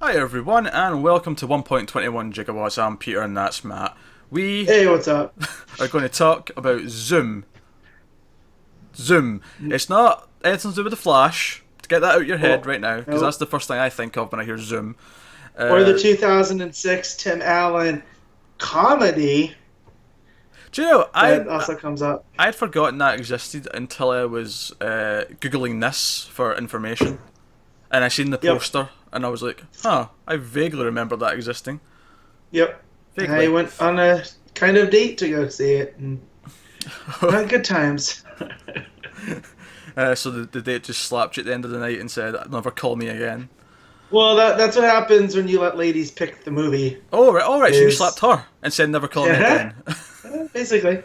Hi everyone, and welcome to 1.21 Gigawatts. I'm Peter, and that's Matt. We Hey, what's up? are going to talk about Zoom. Zoom. It's not anything to do with the Flash. To get that out of your head Well, right now, because that's nope. the first thing I think of when I hear Zoom. Or the Uh, 2006 Tim Allen comedy do you know, that also comes up. I had forgotten that existed until I was googling this for information, and I seen the Yep, poster, and I was like, huh, I vaguely remember that existing. yep. I Vaguely. went on a kind of date to go see it, and not good times. So the date just slapped you at the end of the night and said, "Never call me again." Well, that's what happens when you let ladies pick the movie. Oh right, all right. So you slapped Is her and said, "Never call me yeah, again." basically.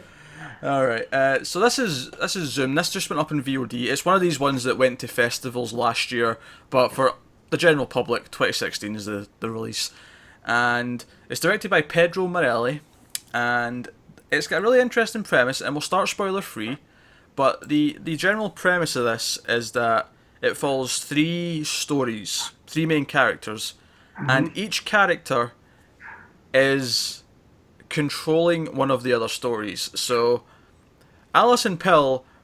All right. So this is Zoom. This just went up in VOD. It's one of these ones that went to festivals last year, but for the general public, 2016 is the release, and it's directed by Pedro Morelli, and it's got a really interesting premise. And we'll start spoiler free, but the general premise of this is that it follows three stories, three main characters, and Hmm. each character is controlling one of the other stories. So Alison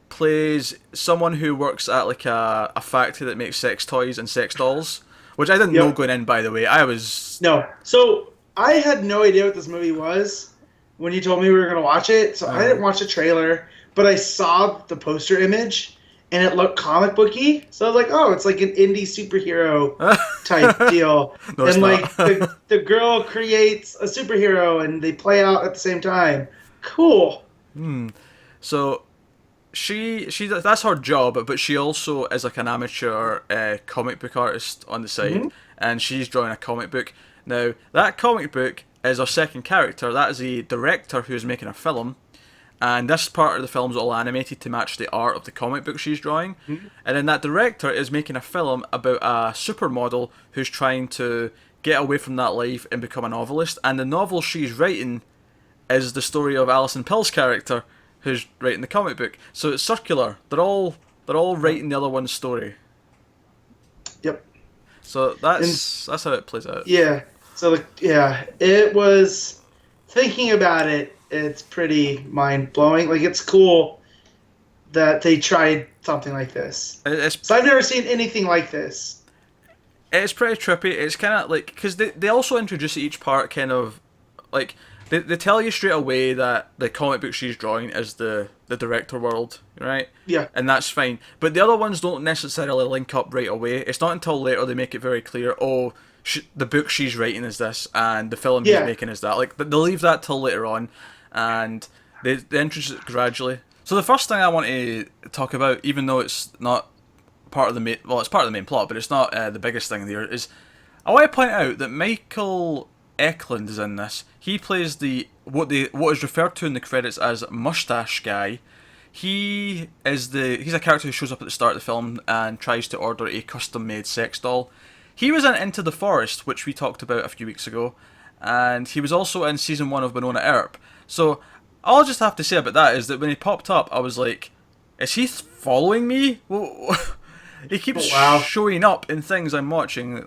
plays someone who works at like a factory that makes sex toys and sex dolls, which I didn't know Yep. going in, by the way. I was No. So I had no idea what this movie was when you told me we were gonna watch it. So I didn't uh, watch the trailer, but I saw the poster image and it looked comic booky. So I was like, oh, it's like an indie superhero type deal. no, it's And not. like the girl creates a superhero and they play out at the same time. Cool. So she that's her job, but she also is like an amateur comic book artist on the side, Hmm. and she's drawing a comic book. Now that comic book is our second character. That is a director who is making a film, and this part of the film is all animated to match the art of the comic book she's drawing. And then that director is making a film about a supermodel who's trying to get away from that life and become a novelist. And the novel she's writing is the story of Alison Pill's character, who's writing the comic book. So it's circular. They're all writing the other one's story. Yep. So And that's how it plays out. yeah. So yeah, it was thinking about it, it's pretty mind blowing. Like it's cool that they tried something like this. It's So I've never seen anything like this. it's pretty trippy. It's kind of like because they also introduce each part kind of like they tell you straight away that the comic book she's drawing is the director world, right? Yeah. And that's fine. But the other ones don't necessarily link up right away. It's not until later they make it very clear. Oh, the book she's writing is this, and the film he's Yeah. making is that. Like they'll leave that till later on, and they introduce it gradually. So the first thing I want to talk about, even though it's not part of the main, well, it's part of the main plot, but it's not the biggest thing there, is I want to point out that Michael Eklund is in this. He plays what is referred to in the credits as mustache guy. He's a character who shows up at the start of the film and tries to order a custom made sex doll. He was in Into the Forest, which we talked about a few weeks ago, and he was also in season one of Winona Earp. So all I just have to say about that is that when he popped up, I was like, "Is he following me?" He keeps Oh, wow. showing up in things I'm watching,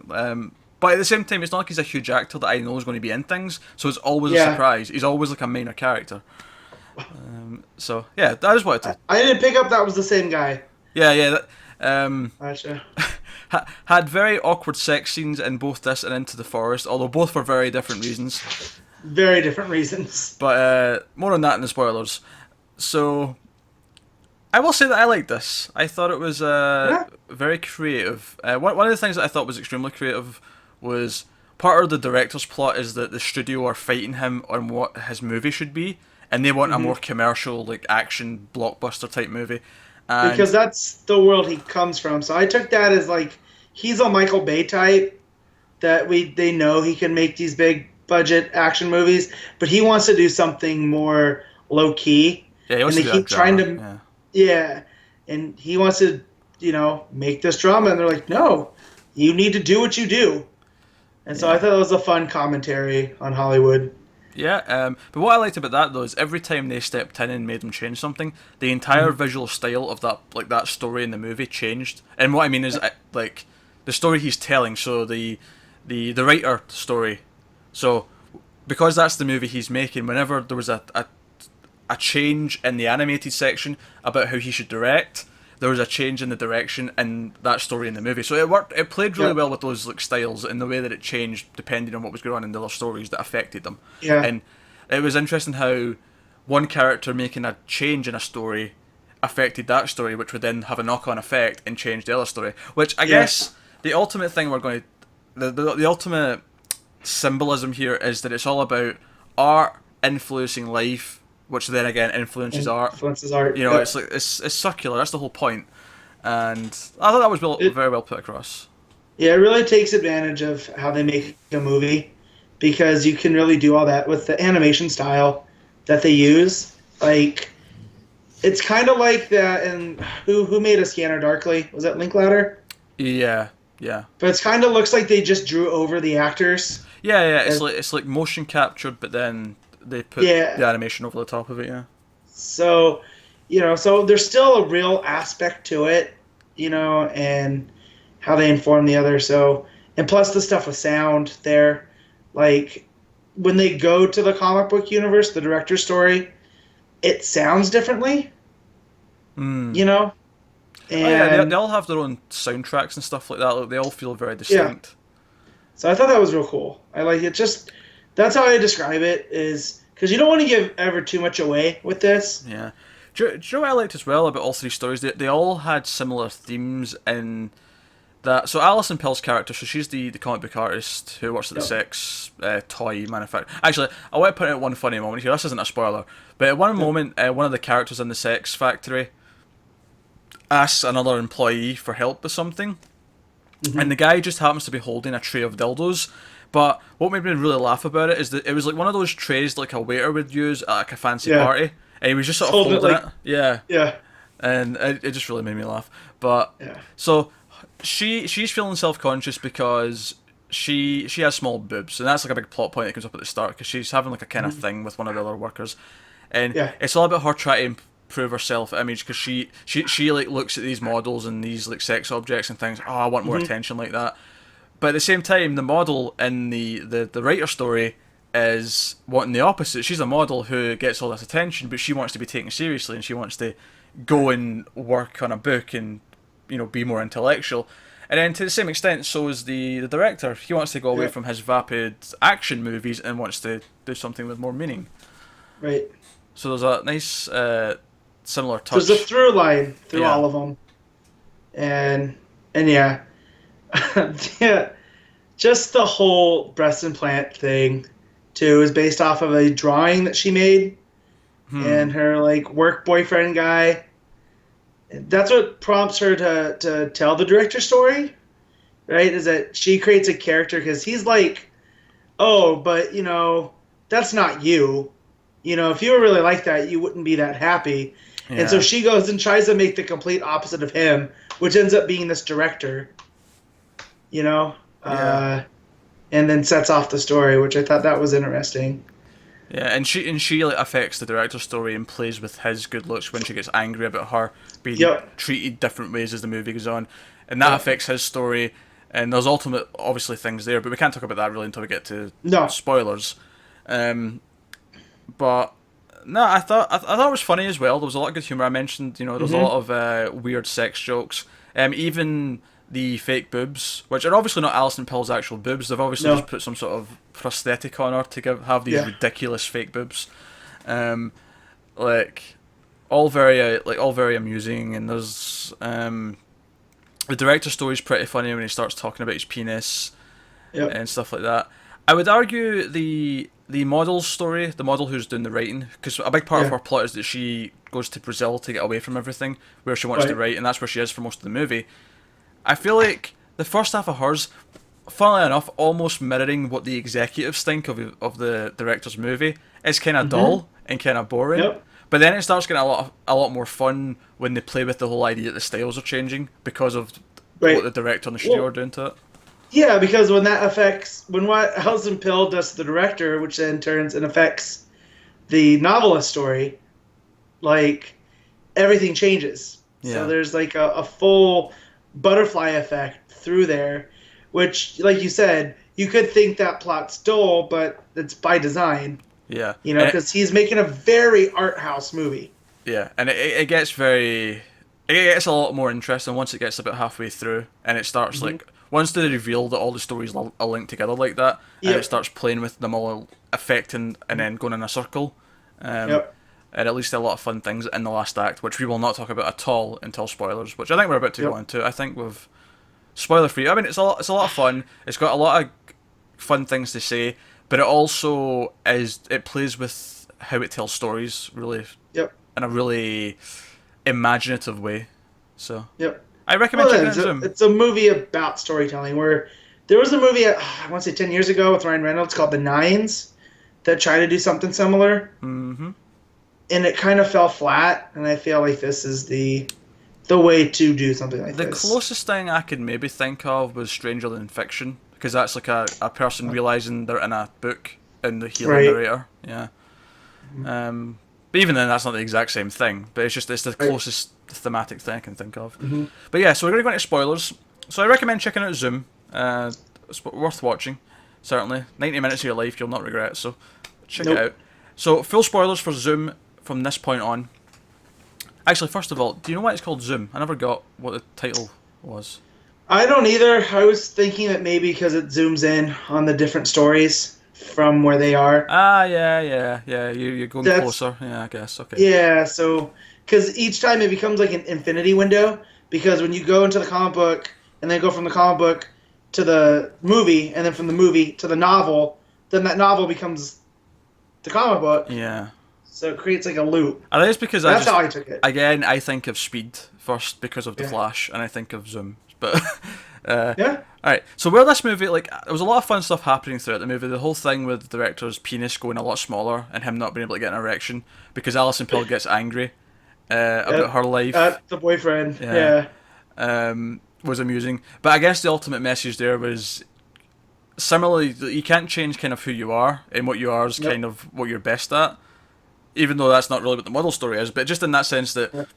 but at the same time, it's not like he's a huge actor that I know is going to be in things, so it's always a Yeah. surprise. He's always like a minor character. So yeah, that is what it is. I didn't pick up that was the same guy. Yeah, yeah. Gotcha. Had very awkward sex scenes in both this and Into the Forest, although both for very different reasons. Very different reasons. But more on that in the spoilers. So I will say that I liked this. I thought it was Yeah. very creative. One of the things that I thought was extremely creative was part of the director's plot is that the studio are fighting him on what his movie should be, and they want a Hmm. more commercial, like action blockbuster type movie. And Because that's the world he comes from. So I took that as like he's a Michael Bay type that they know he can make these big budget action movies, but he wants to do something more low key. yeah, he And wants they to do that keep trying drama. to Yeah. yeah, and he wants to, make this drama and they're like, "No, you need to do what you do." And so I Yeah. thought it was a fun commentary on Hollywood. Yeah, but what I liked about that though is every time they stepped in and made them change something, the entire Mhm. visual style of that story in the movie changed. And what I mean is like the story he's telling. So the writer story. So because that's the movie he's making, whenever there was a change in the animated section about how he should direct, there was a change in the direction in that story in the movie. So it worked. It played really well with those like styles in the way that it changed depending on what was going on in the other stories that affected them. Yeah. And it was interesting how one character making a change in a story affected that story, which would then have a knock-on effect and change the other story. Which I guess the ultimate thing we're going to, the ultimate symbolism here is that it's all about art influencing life, which then again influences art. Influences art. You know, it's like it's circular. That's the whole point. And I thought that was very well put across. Yeah, it really takes advantage of how they make a movie, because you can really do all that with the animation style that they use. Like, it's kind of like that. And who made A Scanner Darkly? Was that Linklater? Yeah. But it kind of looks like they just drew over the actors. Yeah. It's like motion captured, but then they put the animation over the top of it. Yeah. So, so there's still a real aspect to it, and how they inform the other. So, and plus the stuff with sound there, like when they go to the comic book universe, the director's story, it sounds differently. And they all have their own soundtracks and stuff like that. Like, they all feel very distinct. Yeah. So I thought that was real cool. I like it. Just that's how I describe it, is because you don't want to give ever too much away with this. Yeah. Do you know what I liked as well about all three stories? They all had similar themes in that. So Alison Pill's character, so she's the comic book artist who works at the sex toy manufacturer. Actually, I want to put out one funny moment here. This isn't a spoiler, but at one moment, one of the characters in the sex factory asks another employee for help with something, and the guy just happens to be holding a tray of dildos. But what made me really laugh about it is that it was like one of those trays like a waiter would use at like a fancy party, and he was just sort of holding it. Yeah. And it just really made me laugh. But so she's feeling self-conscious because she has small boobs, and that's like a big plot point that comes up at the start, because she's having like a kind of thing with one of the other workers, and it's all about her trying to improve her self-image, because she like looks at these models and these like sex objects and thinks, oh, I want more attention like that. But at the same time, the model in the writer story is wanting the opposite. She's a model who gets all this attention, but she wants to be taken seriously, and she wants to go and work on a book and be more intellectual. And then to the same extent, so is the director. He wants to go away from his vapid action movies and wants to do something with more meaning. Right. So there's a nice similar touch. There's a through line through all of them, and yeah. Just the whole breast implant thing too is based off of a drawing that she made, and her like work boyfriend guy. That's what prompts her to tell the director's story, right? Is that she creates a character because he's like, oh, but that's not you. If you were really like that, you wouldn't be that happy. Yeah. And so she goes and tries to make the complete opposite of him, which ends up being this director. And then sets off the story, which I thought that was interesting. Yeah, and she like affects the director's story and plays with his good looks when she gets angry about her being treated different ways as the movie goes on, and that affects his story. And there's obviously things there, but we can't talk about that really until we get to spoilers. But no, I thought it was funny as well. There was a lot of good humor. I mentioned, there was a lot of weird sex jokes. Even the fake boobs, which are obviously not Alison Pill's actual boobs. They've obviously just put some sort of prosthetic on her to have these ridiculous fake boobs. All very amusing. And there's the director's story is pretty funny when he starts talking about his penis and stuff like that. I would argue the model's story, the model who's doing the writing, because a big part of her plot is that she goes to Brazil to get away from everything, where she wants to write, and that's where she is for most of the movie. I feel like the first half of hers, funnily enough, almost mirroring what the executives think of the director's movie, is kind of dull and kind of boring. Yep. But then it starts getting a lot more fun when they play with the whole idea that the styles are changing because of what the director and the studio are doing to it. Yeah, because when what Alison Pill does to the director, which then turns and affects the novelist story, like everything changes. Yeah. So there's like a full butterfly effect through there, which, like you said, you could think that plot's dull, but it's by design. Yeah. You know, because he's making a very art house movie. Yeah, and it gets very... It gets a lot more interesting once it gets about halfway through, and it starts, like... Once they reveal that all the stories are linked together like that, and it starts playing with them all affecting and then going in a circle. And at least a lot of fun things in the last act, which we will not talk about at all until spoilers, which I think we're about to go into. I think we've... Spoiler free. I mean, it's a lot of fun. It's got a lot of fun things to say, but it also is... It plays with how it tells stories, really... in a really imaginative way. So I recommend checking out Zoom. It's a movie about storytelling where there was a movie, I want to say 10 years ago with Ryan Reynolds called The Nines that tried to do something similar. Mm-hmm. And it kind of fell flat, and I feel like this is the way to do something like this. The closest thing I could maybe think of was Stranger Than Fiction, because that's like a person realising they're in a book and the healing narrator. Yeah. But even then, that's not the exact same thing. But it's the closest thematic thing I can think of. Mm-hmm. But yeah, so we're going to go into spoilers. So I recommend checking out Zoom. It's worth watching, certainly. 90 minutes of your life you'll not regret, so check it out. So full spoilers for Zoom from this point on. Actually, first of all, do you know why it's called Zoom? I never got what the title was. I don't either. I was thinking that maybe because it zooms in on the different stories from where they are. Yeah. You're going closer. Yeah, I guess. Okay. Yeah, so because each time it becomes like an infinity window, because when you go into the comic book and then go from the comic book to the movie and then from the movie to the novel, then that novel becomes the comic book. Yeah. So it creates like a loop. I think it's because that's how I took it. Again, I think of Speed first because of the Flash, and I think of Zoom. But Alright, so where this movie, like, there was a lot of fun stuff happening throughout the movie. The whole thing with the director's penis going a lot smaller and him not being able to get an erection because Alison Pill gets angry about her life. The boyfriend, was amusing. But I guess the ultimate message there was, similarly, you can't change kind of who you are, and what you are is kind of what you're best at. Even though that's not really what the model story is, but just in that sense that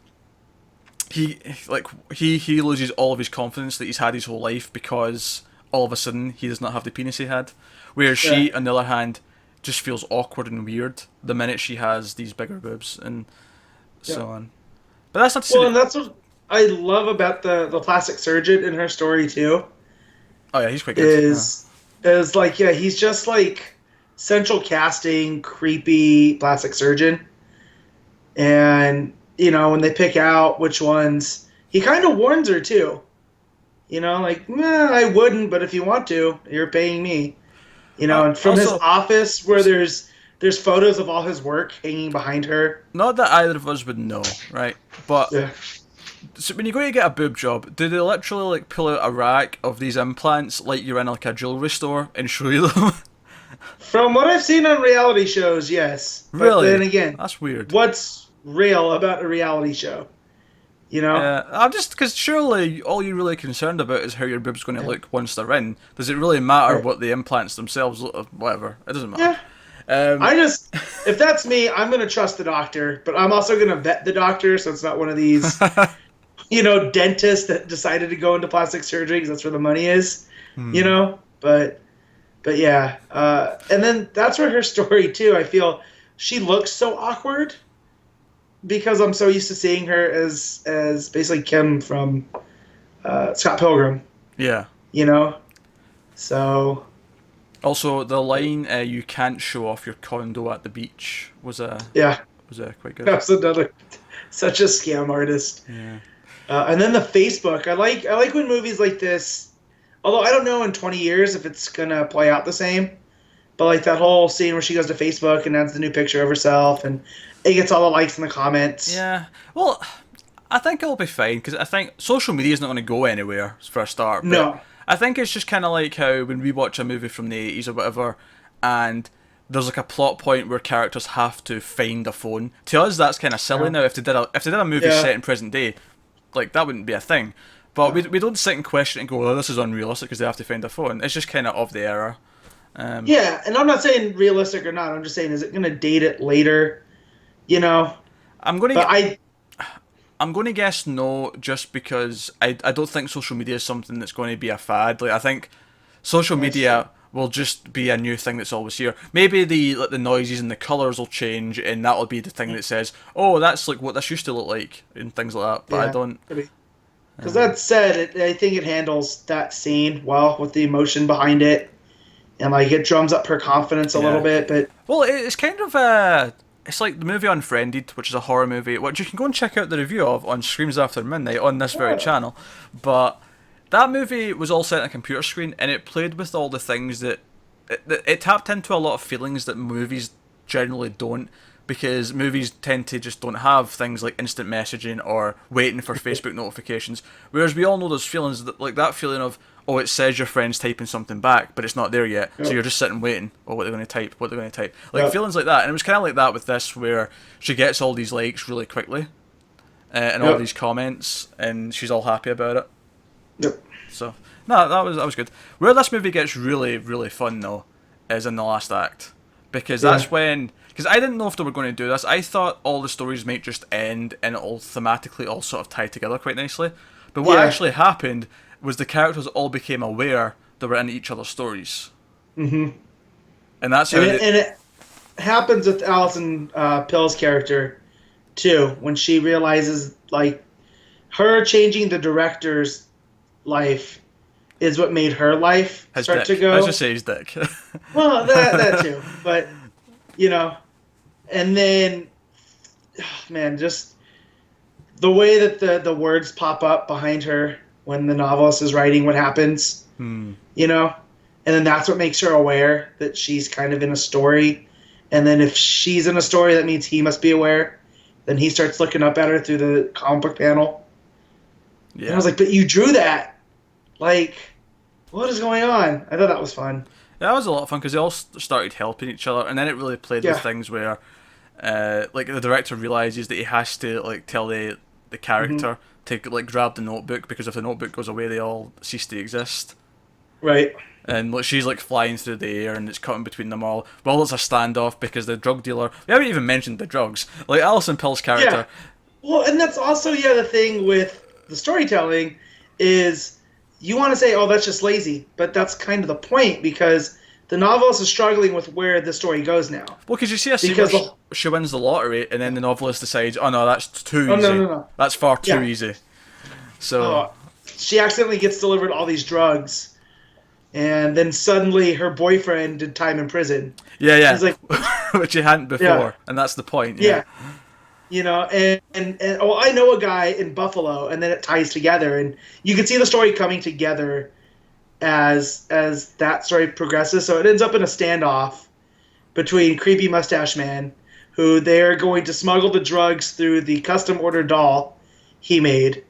he loses all of his confidence that he's had his whole life because all of a sudden he does not have the penis he had. Whereas she, on the other hand, just feels awkward and weird the minute she has these bigger boobs and so on. But that's not to say. Well, and that's what I love about the plastic surgeon in her story too. Oh yeah, he's quite good. Is like he's just like central casting, creepy plastic surgeon, and when they pick out which ones, he kind of warns her too. Like, I wouldn't, but if you want to, you're paying me. And from his office where there's photos of all his work hanging behind her. Not that either of us would know, right? But so when you go to get a boob job, do they literally like pull out a rack of these implants like you're in like a jewelry store and show you them? From what I've seen on reality shows, yes. Really? But then again, that's weird. What's real about a reality show? I'm just because surely all you're really concerned about is how your boob's going to look once they're in. Does it really matter what the implants themselves look? Whatever, it doesn't matter. If that's me, I'm going to trust the doctor, but I'm also going to vet the doctor, so it's not one of these, dentists that decided to go into plastic surgery because that's where the money is, But yeah, and then that's where her story too. I feel she looks so awkward because I'm so used to seeing her as basically Kim from Scott Pilgrim. Yeah. So. Also, the line "you can't show off your condo at the beach" was quite good. That's another such a scam artist. Yeah. And then the Facebook. I like when movies like this. Although I don't know in 20 years if it's gonna play out the same, but like that whole scene where she goes to Facebook and adds the new picture of herself and it gets all the likes in the comments. Yeah. Well, I think it'll be fine because I think social media is not going to go anywhere for a start. But no. I think it's just kind of like how when we watch a movie from the 80s or whatever, and there's like a plot point where characters have to find a phone. To us, that's kind of silly now. If they did a movie set in present day, like that wouldn't be a thing. But we don't sit and question and go, oh, this is unrealistic because they have to find a phone. It's just kind of the era. Yeah, and I'm not saying realistic or not. I'm just saying, is it going to date it later? I'm going to guess no, just because I don't think social media is something that's going to be a fad. Like I think social media will just be a new thing that's always here. Maybe the noises and the colours will change, and that'll be the thing that says, "Oh, that's like what this used to look like," and things like that. But I don't. Because that said, I think it handles that scene well with the emotion behind it, and like it drums up her confidence a little bit. But well, it's kind of it's like the movie Unfriended, which is a horror movie, which you can go and check out the review of on Screams After Midnight on this very channel. But that movie was all set on a computer screen, and it played with all the things that it tapped into a lot of feelings that movies generally don't, because movies tend to just don't have things like instant messaging or waiting for Facebook notifications, whereas we all know those feelings, like that feeling of, oh, it says your friend's typing something back, but it's not there yet, so you're just sitting waiting, oh, what they're going to type, like feelings like that. And it was kind of like that with this, where she gets all these likes really quickly, and all these comments, and she's all happy about it. Yep. So no, that was good. Where this movie gets really, really fun though is in the last act, because that's when, because I didn't know if they were going to do this. I thought all the stories might just end and it'll thematically all sort of tie together quite nicely. But what actually happened was the characters all became aware they were in each other's stories. Mm-hmm. And that's how and it happens with Alison Pill's character too, when she realizes like her changing the director's life is what made her life start to go. I was just say his dick. Well, that too, but you know, and then, man, just the way that the words pop up behind her when the novelist is writing what happens, you know, and then that's what makes her aware that she's kind of in a story, and then if she's in a story, that means he must be aware. Then he starts looking up at her through the comic book panel. Yeah, and I was like, but you drew that. Like, what is going on? I thought that was fun. Yeah, that was a lot of fun because they all started helping each other, and then it really played with things where, like, the director realizes that he has to like tell the character to like grab the notebook, because if the notebook goes away, they all cease to exist. Right. And like she's like flying through the air, and it's cutting between them all. Well, there's a standoff because the drug dealer. We haven't even mentioned the drugs. Like Alison Pill's character. Yeah. Well, and that's also the thing with the storytelling is, you want to say, oh, that's just lazy, but that's kind of the point, because the novelist is struggling with where the story goes now. Well, because you see a scene where she wins the lottery, and then the novelist decides, oh no, that's too easy. No. That's far too easy. So she accidentally gets delivered all these drugs, and then suddenly her boyfriend did time in prison. Yeah. He's like, which he hadn't before, and that's the point. Yeah. You know, and I know a guy in Buffalo, and then it ties together, and you can see the story coming together as that story progresses. So it ends up in a standoff between Creepy Mustache Man, who they're going to smuggle the drugs through the custom ordered doll he made.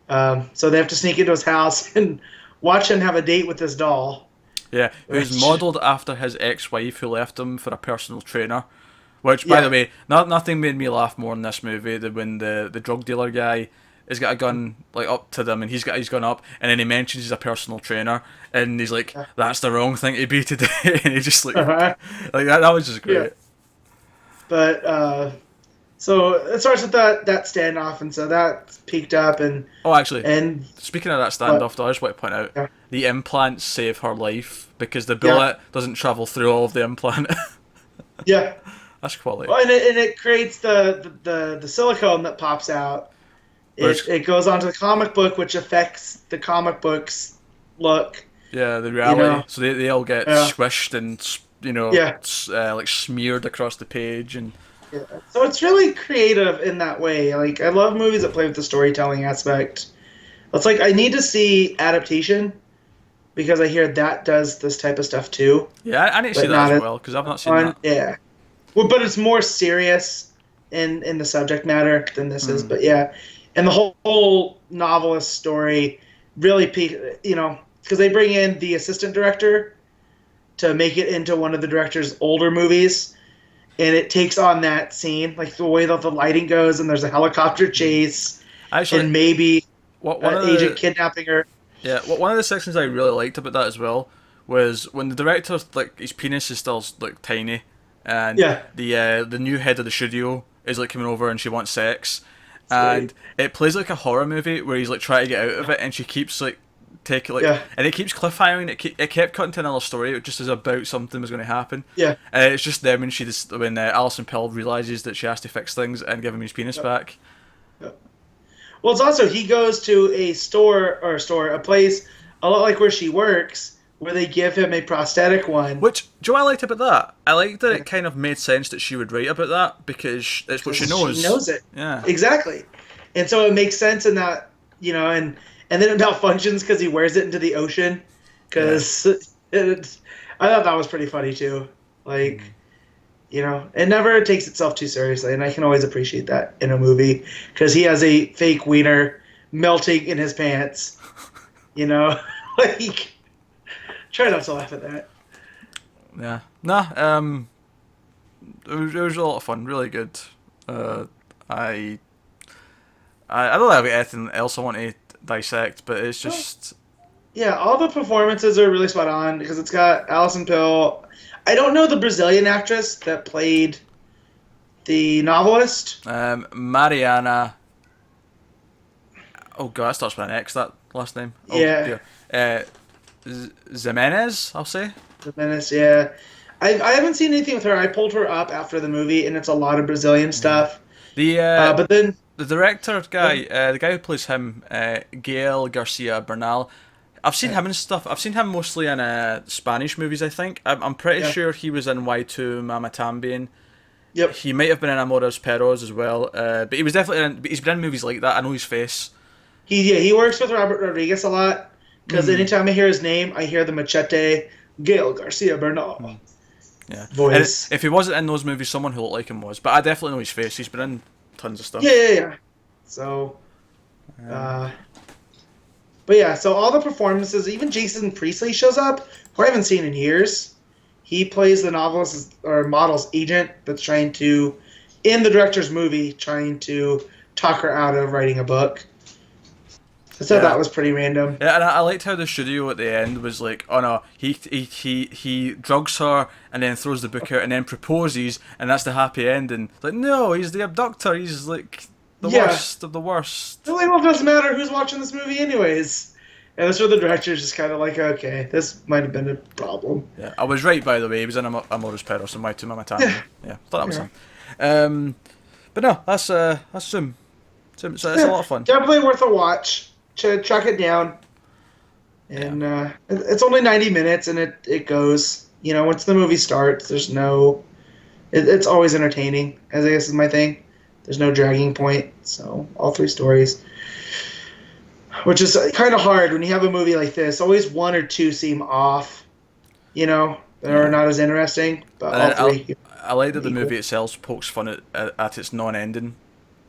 So they have to sneak into his house and watch him have a date with this doll. Yeah, who's modelled after his ex-wife who left him for a personal trainer. Which, by the way, nothing made me laugh more in this movie than when the drug dealer guy has got a gun like up to them, and he's got his gun up, and then he mentions he's a personal trainer, and he's like, "That's the wrong thing to be today," and he just like like that was just great. Yeah. But so it starts with that standoff, and so that peaked up, and and speaking of that standoff, though, I just want to point out the implants save her life because the bullet doesn't travel through all of the implant. Yeah. That's quality. Well, and it creates the silicone that pops out. It goes onto the comic book, which affects the comic book's look. Yeah, the reality. You know? So they all get squished and like smeared across the page, and so it's really creative in that way. Like, I love movies that play with the storytelling aspect. It's like I need to see adaptation, because I hear that does this type of stuff too. Yeah, I need to see that as well, because I've not seen that. Yeah. Well, but it's more serious in the subject matter than this is. But yeah, and the whole novelist story really because they bring in the assistant director to make it into one of the director's older movies, and it takes on that scene, like the way that the lighting goes, and there's a helicopter chase, and maybe an agent kidnapping her. Yeah, one of the sections I really liked about that as well was when the director, like, his penis is still like tiny. And the new head of the studio is like coming over, and she wants sex, and it plays like a horror movie where he's like trying to get out of it, and she keeps like take it like, Yeah. and it keeps cliffhanging. It kept cutting to another story. It just is about something was going to happen. Yeah. It's just then when Alison Pill realizes that she has to fix things and give him his penis back. Yep. Well, it's also he goes to a place a lot like where she works, where they give him a prosthetic one. Which, do you know what I liked about that? I liked that it kind of made sense that she would write about that because it's what she knows. She knows it. Yeah. Exactly. And so it makes sense in that, and then it malfunctions because he wears it into the ocean. Because I thought that was pretty funny too. Like, it never takes itself too seriously, and I can always appreciate that in a movie because he has a fake wiener melting in his pants. Like, try not to laugh at that. Yeah. Nah. It was a lot of fun. Really good. I don't have anything else I want to dissect, but it's just. Yeah, all the performances are really spot on because it's got Alison Pill. I don't know the Brazilian actress that played the novelist. Mariana. Oh god, that starts with an X. That last name. Oh, Yeah. Dear. Jimenez, I'll say. Jimenez, yeah. I haven't seen anything with her. I pulled her up after the movie, and it's a lot of Brazilian stuff. But then the director guy, the guy who plays him, Gael, García, Bernal. I've seen him in stuff. I've seen him mostly in Spanish movies. I think I'm pretty sure he was in Y2 Mama Tambien. Yep. He might have been in Amores Perros as well. But he was definitely he's been in movies like that. I know his face. He works with Robert Rodriguez a lot because anytime I hear his name, I hear the machete Gael García Bernal. Yeah. Voice. And if he wasn't in those movies, someone who looked like him was. But I definitely know his face. He's been in tons of stuff. Yeah. So, but yeah, so all the performances, even Jason Priestley shows up, who I haven't seen in years. He plays the novelist or model's agent that's trying to, in the director's movie, trying to talk her out of writing a book. So that was pretty random. Yeah, and I liked how the studio at the end was like, oh no, he drugs her and then throws the book out and then proposes and that's the happy ending. Like, no, he's the abductor. He's like the worst of the worst. Well, it doesn't matter who's watching this movie anyways. And that's where the director's just kind of like, okay, this might have been a problem. Yeah, I was right, by the way. He was in Amores Perros and Y2 Mama Tambien. Yeah, thought that was him. But no, that's Zoom. So it's a lot of fun. Definitely worth a watch. Track it down. And it's only 90 minutes, and it goes. Once the movie starts, there's no... It's always entertaining, as I guess is my thing. There's no dragging point. So, all three stories. Which is kind of hard when you have a movie like this. Always one or two seem off, that are not as interesting. But all three... I like that the movie itself pokes fun at its non-ending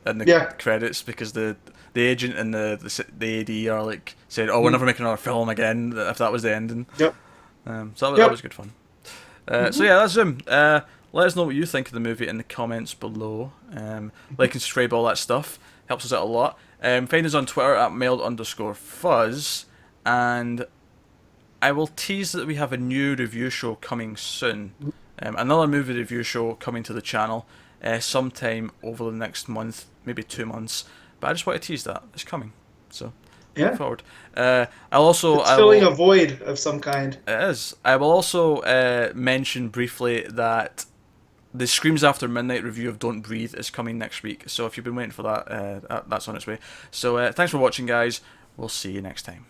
in the credits because the agent and the AD are like saying, "Oh, we're never making another film again." If that was the ending. Yep. So that was good fun. So yeah, that's Zoom. Let us know what you think of the movie in the comments below. Like and subscribe, all that stuff helps us out a lot. Find us on Twitter at mailed_fuzz, and I will tease that we have a new review show coming soon. Another movie review show coming to the channel sometime over the next month, maybe 2 months. But I just want to tease that. It's coming. So, look forward. It's filling a void of some kind. It is. I will also mention briefly that the Screams After Midnight review of Don't Breathe is coming next week. So if you've been waiting for that, that's on its way. So thanks for watching, guys. We'll see you next time.